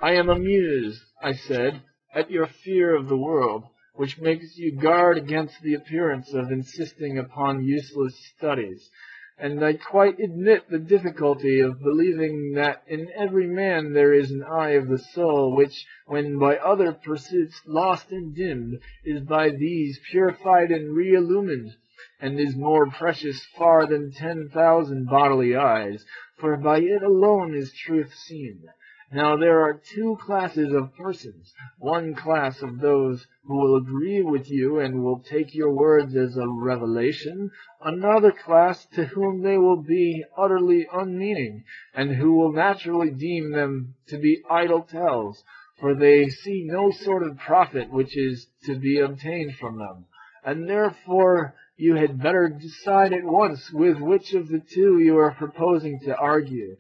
I am amused, I said, at your fear of the world, which makes you guard against the appearance of insisting upon useless studies, and I quite admit the difficulty of believing that in every man there is an eye of the soul, which, when by other pursuits lost and dimmed, is by these purified and re-illumined, and is more precious far than 10,000 bodily eyes, for by it alone is truth seen. Now there are two classes of persons, one class of those who will agree with you and will take your words as a revelation, another class to whom they will be utterly unmeaning, and who will naturally deem them to be idle tales, for they see no sort of profit which is to be obtained from them, and therefore you had better decide at once with which of the two you are proposing to argue.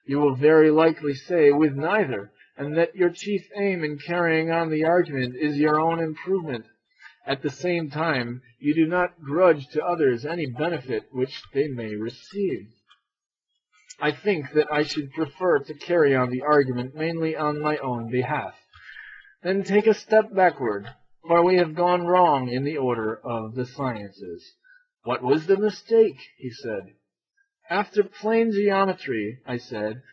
You will very likely say with neither, and that your chief aim in carrying on the argument is your own improvement. At the same time, you do not grudge to others any benefit which they may receive. I think that I should prefer to carry on the argument mainly on my own behalf. Then take a step backward, for we have gone wrong in the order of the sciences. What was the mistake? He said. After plane geometry, I said,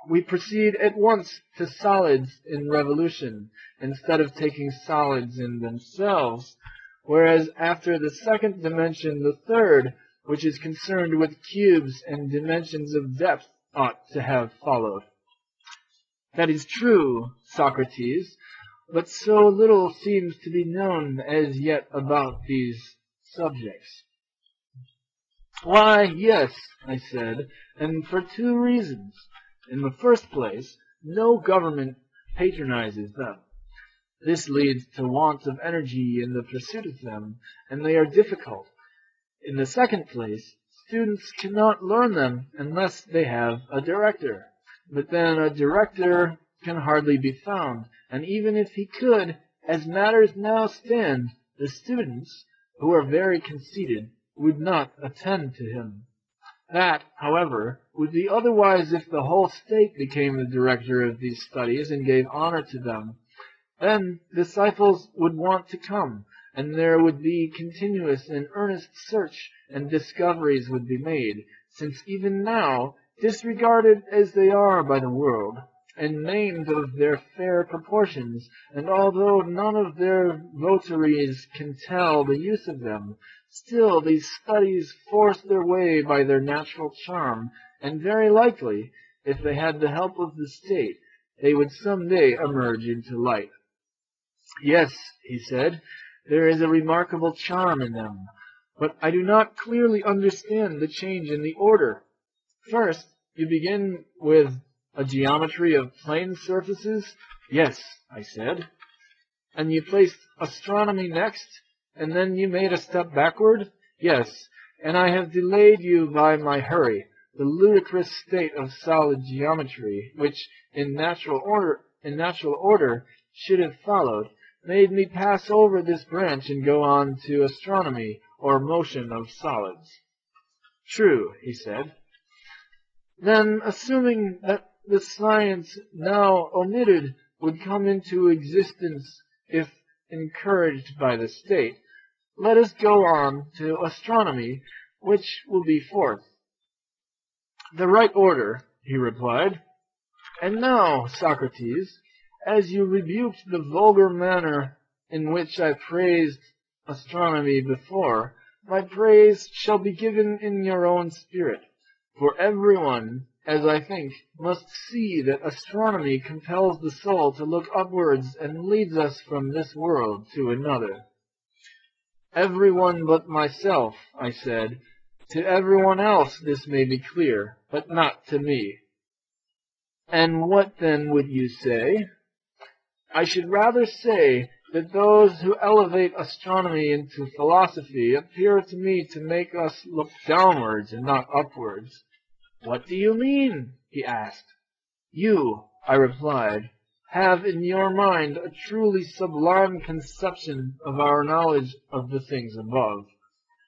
we proceed at once to solids in revolution, instead of taking solids in themselves, whereas after the second dimension, the third, which is concerned with cubes and dimensions of depth, ought to have followed. That is true, Socrates, but so little seems to be known as yet about these subjects. Why, yes, I said, and for two reasons. In the first place, no government patronizes them. This leads to want of energy in the pursuit of them, and they are difficult. In the second place, students cannot learn them unless they have a director. But then a director can hardly be found, and even if he could, as matters now stand, the students, who are very conceited, would not attend to him. That, however, would be otherwise if the whole state became the director of these studies and gave honor to them. Then disciples would want to come, and there would be continuous and earnest search, and discoveries would be made, since even now, disregarded as they are by the world, and maimed of their fair proportions, and although none of their votaries can tell the use of them, still these studies force their way by their natural charm, and very likely, if they had the help of the state, they would some day emerge into light. Yes, he said, there is a remarkable charm in them, but I do not clearly understand the change in the order. First, you begin with a geometry of plane surfaces? Yes, I said. And you placed astronomy next? And then you made a step backward? Yes, and I have delayed you by my hurry. The ludicrous state of solid geometry, which in natural order should have followed, made me pass over this branch and go on to astronomy, or motion of solids. True, he said. Then, assuming that the science now omitted would come into existence if encouraged by the state, let us go on to astronomy, which will be fourth. The right order, he replied. And now, Socrates, as you rebuked the vulgar manner in which I praised astronomy before, my praise shall be given in your own spirit, for everyone, as I think, must see that astronomy compels the soul to look upwards and leads us from this world to another. Everyone but myself, I said. To everyone else this may be clear, but not to me. And what then would you say? I should rather say that those who elevate astronomy into philosophy appear to me to make us look downwards and not upwards. What do you mean? He asked. You, I replied, have in your mind a truly sublime conception of our knowledge of the things above.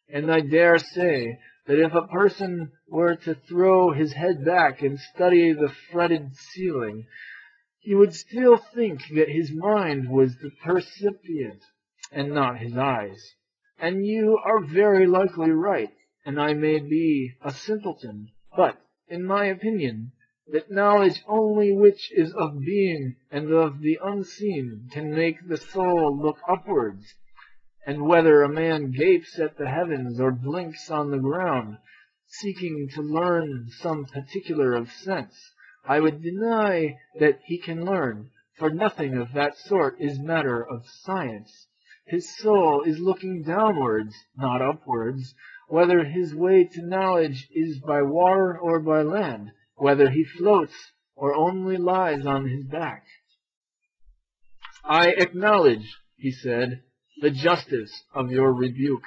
And I dare say that if a person were to throw his head back and study the fretted ceiling, you would still think that his mind was the percipient, and not his eyes. And you are very likely right, and I may be a simpleton, but, in my opinion, that knowledge only which is of being and of the unseen can make the soul look upwards, and whether a man gapes at the heavens or blinks on the ground, seeking to learn some particular of sense, I would deny that he can learn, for nothing of that sort is matter of science. His soul is looking downwards, not upwards, whether his way to knowledge is by water or by land, whether he floats or only lies on his back. I acknowledge, he said, the justice of your rebuke.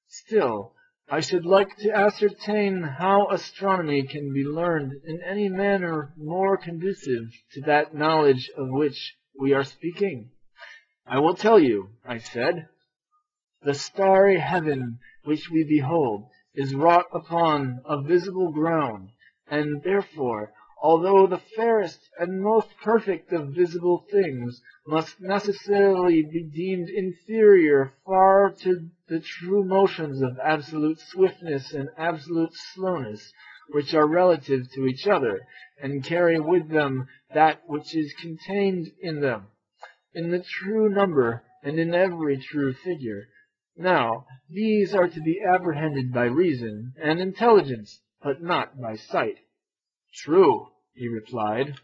Still, I should like to ascertain how astronomy can be learned in any manner more conducive to that knowledge of which we are speaking. I will tell you, I said. The starry heaven which we behold is wrought upon a visible ground, and therefore, although the fairest and most perfect of visible things must necessarily be deemed inferior far to the true motions of absolute swiftness and absolute slowness, which are relative to each other, and carry with them that which is contained in them, in the true number and in every true figure. Now, these are to be apprehended by reason and intelligence, but not by sight. True, he replied.